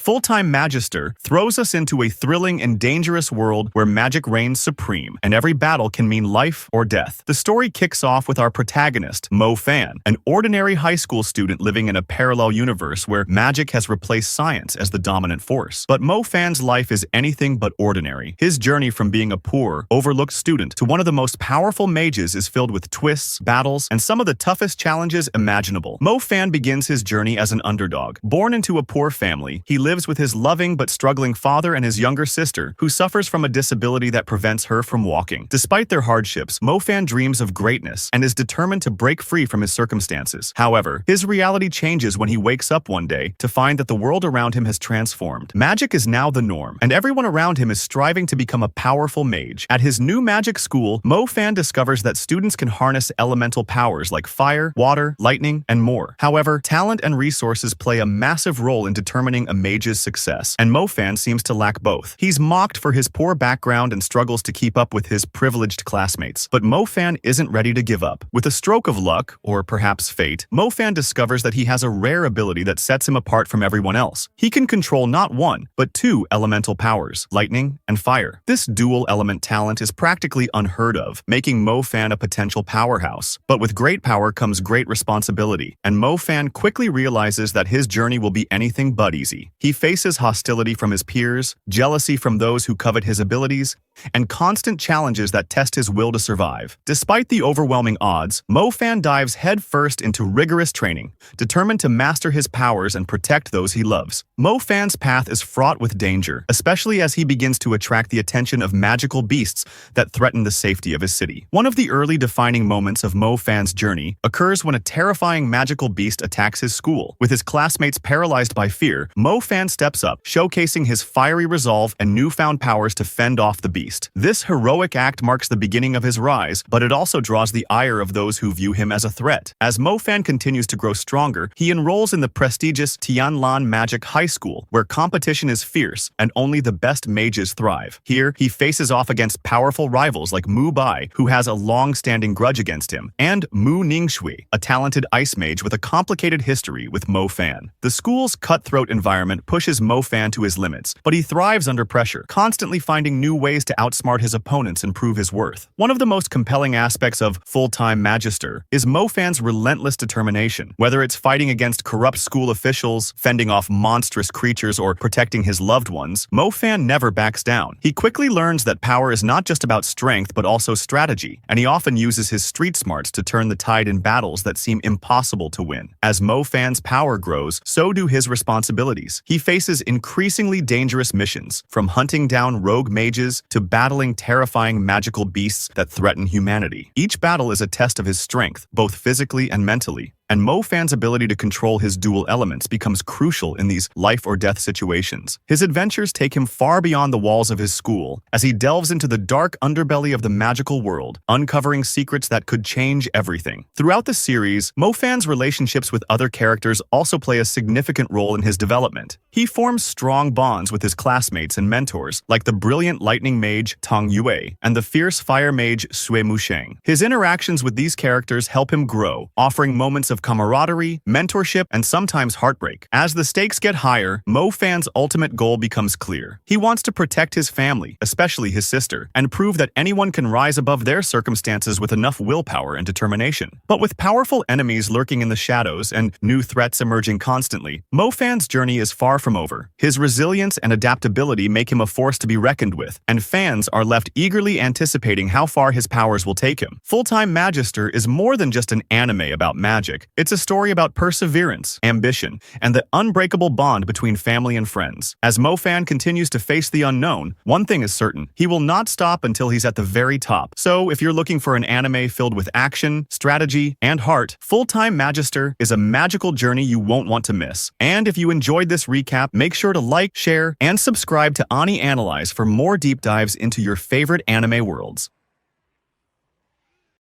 Full-Time Magister throws us into a thrilling and dangerous world where magic reigns supreme, and every battle can mean life or death. The story kicks off with our protagonist, Mo Fan, an ordinary high school student living in a parallel universe where magic has replaced science as the dominant force. But Mo Fan's life is anything but ordinary. His journey from being a poor, overlooked student to one of the most powerful mages is filled with twists, battles, and some of the toughest challenges imaginable. Mo Fan begins his journey as an underdog. Born into a poor family, he lives with his loving but struggling father and his younger sister, who suffers from a disability that prevents her from walking. Despite their hardships, Mo Fan dreams of greatness and is determined to break free from his circumstances. However, his reality changes when he wakes up one day to find that the world around him has transformed. Magic is now the norm, and everyone around him is striving to become a powerful mage. At his new magic school, Mo Fan discovers that students can harness elemental powers like fire, water, lightning, and more. However, talent and resources play a massive role in determining a mage's success, and Mo Fan seems to lack both. He's mocked for his poor background and struggles to keep up with his privileged classmates. But Mo Fan isn't ready to give up. With a stroke of luck, or perhaps fate, Mo Fan discovers that he has a rare ability that sets him apart from everyone else. He can control not one, but two elemental powers, lightning and fire. This dual element talent is practically unheard of, making Mo Fan a potential powerhouse. But with great power comes great responsibility, and Mo Fan quickly realizes that his journey will be anything but easy. He faces hostility from his peers, jealousy from those who covet his abilities, and constant challenges that test his will to survive. Despite the overwhelming odds, Mo Fan dives headfirst into rigorous training, determined to master his powers and protect those he loves. Mo Fan's path is fraught with danger, especially as he begins to attract the attention of magical beasts that threaten the safety of his city. One of the early defining moments of Mo Fan's journey occurs when a terrifying magical beast attacks his school. With his classmates paralyzed by fear, Mo Fan steps up, showcasing his fiery resolve and newfound powers to fend off the beast. This heroic act marks the beginning of his rise, but it also draws the ire of those who view him as a threat. As Mo Fan continues to grow stronger, he enrolls in the prestigious Tianlan Magic High School, where competition is fierce and only the best mages thrive. Here, he faces off against powerful rivals like Mu Bai, who has a long-standing grudge against him, and Mu Ningshui, a talented ice mage with a complicated history with Mo Fan. The school's cutthroat environment pushes Mo Fan to his limits, but he thrives under pressure, constantly finding new ways to outsmart his opponents and prove his worth. One of the most compelling aspects of Full-Time Magister is Mo Fan's relentless determination. Whether it's fighting against corrupt school officials, fending off monstrous creatures, or protecting his loved ones, Mo Fan never backs down. He quickly learns that power is not just about strength but also strategy, and he often uses his street smarts to turn the tide in battles that seem impossible to win. As Mo Fan's power grows, so do his responsibilities. He faces increasingly dangerous missions, from hunting down rogue mages to battling terrifying magical beasts that threaten humanity. Each battle is a test of his strength, both physically and mentally, and Mo Fan's ability to control his dual elements becomes crucial in these life-or-death situations. His adventures take him far beyond the walls of his school, as he delves into the dark underbelly of the magical world, uncovering secrets that could change everything. Throughout the series, Mo Fan's relationships with other characters also play a significant role in his development. He forms strong bonds with his classmates and mentors, like the brilliant lightning mage Tang Yue and the fierce fire mage Sui Musheng. His interactions with these characters help him grow, offering moments of camaraderie, mentorship, and sometimes heartbreak. As the stakes get higher, Mo Fan's ultimate goal becomes clear. He wants to protect his family, especially his sister, and prove that anyone can rise above their circumstances with enough willpower and determination. But with powerful enemies lurking in the shadows and new threats emerging constantly, Mo Fan's journey is far from over. His resilience and adaptability make him a force to be reckoned with, and fans are left eagerly anticipating how far his powers will take him. Full-Time Magister is more than just an anime about magic. It's a story about perseverance, ambition, and the unbreakable bond between family and friends. As Mo Fan continues to face the unknown, one thing is certain: he will not stop until he's at the very top. So if you're looking for an anime filled with action, strategy, and heart, Full-Time Magister is a magical journey you won't want to miss. And if you enjoyed this recap, make sure to like, share, and subscribe to Ani Analyze for more deep dives into your favorite anime worlds.